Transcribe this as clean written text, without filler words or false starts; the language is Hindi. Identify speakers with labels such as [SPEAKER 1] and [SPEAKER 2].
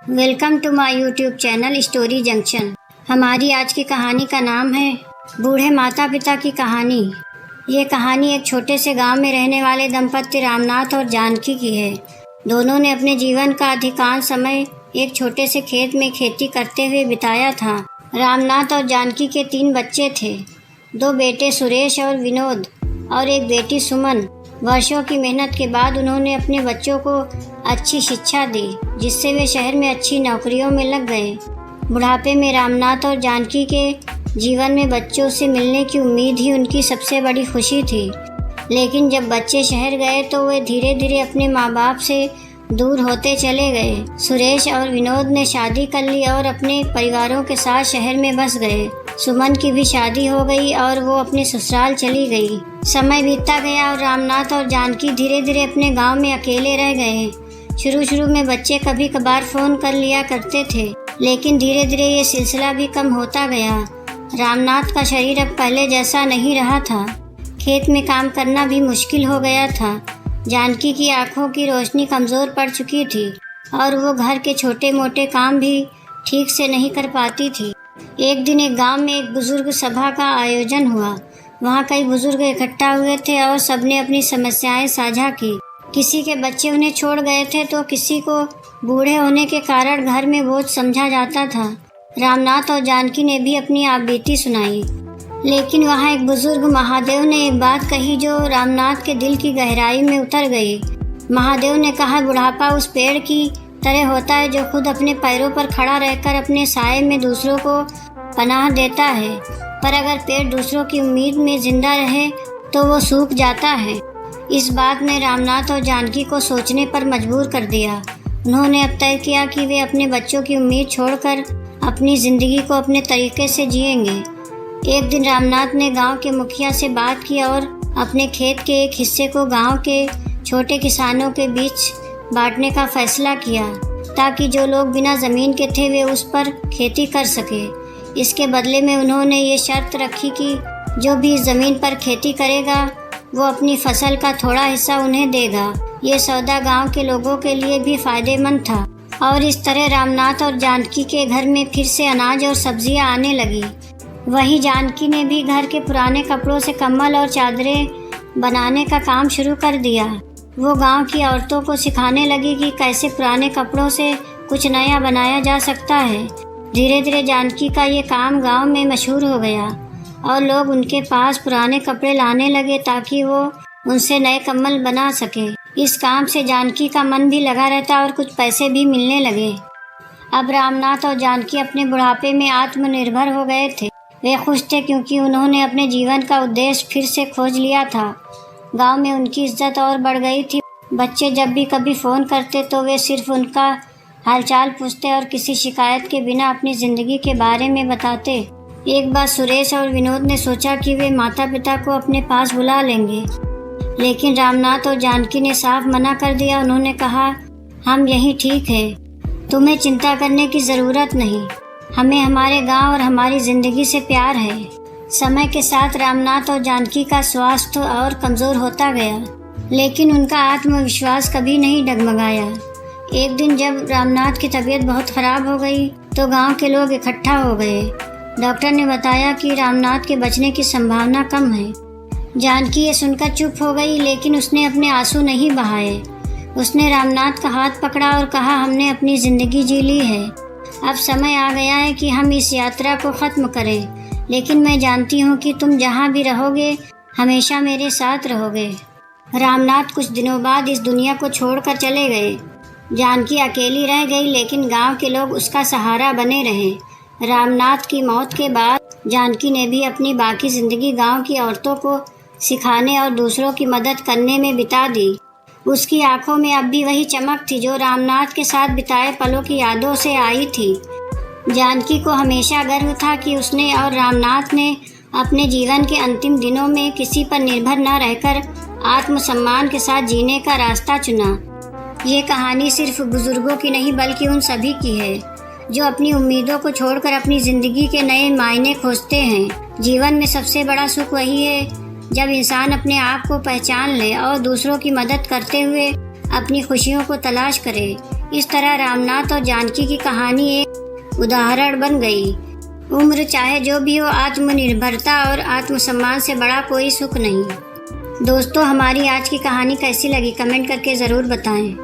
[SPEAKER 1] Welcome to my YouTube channel story junction. हमारी आज की कहानी का नाम है बूढ़े माता पिता की कहानी। ये कहानी एक छोटे से गांव में रहने वाले दंपत्ति रामनाथ और जानकी की है। दोनों ने अपने जीवन का अधिकांश समय एक छोटे से खेत में खेती करते हुए बिताया था। रामनाथ और जानकी के 3 बच्चे थे, 2 बेटे सुरेश और विनोद और एक बेटी सुमन। वर्षों की मेहनत के बाद उन्होंने अपने बच्चों को अच्छी शिक्षा दी, जिससे वे शहर में अच्छी नौकरियों में लग गए। बुढ़ापे में रामनाथ और जानकी के जीवन में बच्चों से मिलने की उम्मीद ही उनकी सबसे बड़ी खुशी थी। लेकिन जब बच्चे शहर गए तो वे धीरे धीरे अपने माँ बाप से दूर होते चले गए। सुरेश और विनोद ने शादी कर ली और अपने परिवारों के साथ शहर में बस गए। सुमन की भी शादी हो गई और वो अपने ससुराल चली गई। समय बीतता गया और रामनाथ और जानकी धीरे धीरे अपने गांव में अकेले रह गए। शुरू में बच्चे कभी कभार फ़ोन कर लिया करते थे, लेकिन धीरे धीरे ये सिलसिला भी कम होता गया। रामनाथ का शरीर अब पहले जैसा नहीं रहा था। खेत में काम करना भी मुश्किल हो गया था। जानकी की आंखों की रोशनी कमज़ोर पड़ चुकी थी और वो घर के छोटे मोटे काम भी ठीक से नहीं कर पाती थी। एक दिन एक गांव में एक बुजुर्ग सभा का आयोजन हुआ। वहाँ कई बुजुर्ग इकट्ठा हुए थे और सबने अपनी समस्याएं साझा की। किसी के बच्चे उन्हें छोड़ गए थे तो किसी को बूढ़े होने के कारण घर में बोझ समझा जाता था। रामनाथ और जानकी ने भी अपनी आपबीती सुनाई, लेकिन वहाँ एक बुजुर्ग महादेव ने एक बात कही जो रामनाथ के दिल की गहराई में उतर गई। महादेव ने कहा, बुढ़ापा उस पेड़ की तरह होता है जो खुद अपने पैरों पर खड़ा रहकर अपने साए में दूसरों को पनाह देता है, पर अगर पेड़ दूसरों की उम्मीद में जिंदा रहे तो वो सूख जाता है। इस बात ने रामनाथ और जानकी को सोचने पर मजबूर कर दिया। उन्होंने अब तय किया कि वे अपने बच्चों की उम्मीद छोड़कर अपनी ज़िंदगी को अपने तरीके से जिएंगे। एक दिन रामनाथ ने गांव के मुखिया से बात की और अपने खेत के एक हिस्से को गांव के छोटे किसानों के बीच बांटने का फैसला किया, ताकि जो लोग बिना ज़मीन के थे वे उस पर खेती कर सके। इसके बदले में उन्होंने ये शर्त रखी कि जो भी इस ज़मीन पर खेती करेगा वो अपनी फसल का थोड़ा हिस्सा उन्हें देगा। ये सौदा गांव के लोगों के लिए भी फ़ायदेमंद था और इस तरह रामनाथ और जानकी के घर में फिर से अनाज और सब्जियां आने लगी। वहीं जानकी ने भी घर के पुराने कपड़ों से कंबल और चादरें बनाने का काम शुरू कर दिया। वो गांव की औरतों को सिखाने लगी कि कैसे पुराने कपड़ों से कुछ नया बनाया जा सकता है। धीरे धीरे जानकी का ये काम गांव में मशहूर हो गया और लोग उनके पास पुराने कपड़े लाने लगे ताकि वो उनसे नए कंबल बना सके। इस काम से जानकी का मन भी लगा रहता और कुछ पैसे भी मिलने लगे। अब रामनाथ और जानकी अपने बुढ़ापे में आत्मनिर्भर हो गए थे। वे खुश थे क्योंकि उन्होंने अपने जीवन का उद्देश्य फिर से खोज लिया था। गांव में उनकी इज्जत और बढ़ गई थी। बच्चे जब भी कभी फ़ोन करते तो वे सिर्फ उनका हालचाल पूछते और किसी शिकायत के बिना अपनी ज़िंदगी के बारे में बताते। एक बार सुरेश और विनोद ने सोचा कि वे माता पिता को अपने पास बुला लेंगे, लेकिन रामनाथ और जानकी ने साफ मना कर दिया। उन्होंने कहा, हम यहीं ठीक है, तुम्हें चिंता करने की ज़रूरत नहीं। हमें हमारे गांव और हमारी ज़िंदगी से प्यार है। समय के साथ रामनाथ और जानकी का स्वास्थ्य और कमज़ोर होता गया, लेकिन उनका आत्मविश्वास कभी नहीं डगमगाया। एक दिन जब रामनाथ की तबीयत बहुत ख़राब हो गई तो गांव के लोग इकट्ठा हो गए। डॉक्टर ने बताया कि रामनाथ के बचने की संभावना कम है। जानकी ये सुनकर चुप हो गई, लेकिन उसने अपने आंसू नहीं बहाए। उसने रामनाथ का हाथ पकड़ा और कहा, हमने अपनी ज़िंदगी जी ली है, अब समय आ गया है कि हम इस यात्रा को ख़त्म करें। लेकिन मैं जानती हूँ कि तुम जहाँ भी रहोगे हमेशा मेरे साथ रहोगे। रामनाथ कुछ दिनों बाद इस दुनिया को छोड़कर चले गए। जानकी अकेली रह गई, लेकिन गांव के लोग उसका सहारा बने रहे। रामनाथ की मौत के बाद जानकी ने भी अपनी बाकी ज़िंदगी गांव की औरतों को सिखाने और दूसरों की मदद करने में बिता दी। उसकी आंखों में अब भी वही चमक थी जो रामनाथ के साथ बिताए पलों की यादों से आई थी। जानकी को हमेशा गर्व था कि उसने और रामनाथ ने अपने जीवन के अंतिम दिनों में किसी पर निर्भर न रहकर आत्मसम्मान के साथ जीने का रास्ता चुना। ये कहानी सिर्फ बुजुर्गों की नहीं बल्कि उन सभी की है जो अपनी उम्मीदों को छोड़कर अपनी ज़िंदगी के नए मायने खोजते हैं। जीवन में सबसे बड़ा सुख वही है जब इंसान अपने आप को पहचान ले और दूसरों की मदद करते हुए अपनी खुशियों को तलाश करे। इस तरह रामनाथ और जानकी की कहानी एक उदाहरण बन गई। उम्र चाहे जो भी हो, आत्मनिर्भरता और आत्मसम्मान से बड़ा कोई सुख नहीं। दोस्तों, हमारी आज की कहानी कैसी लगी कमेंट करके ज़रूर बताएं।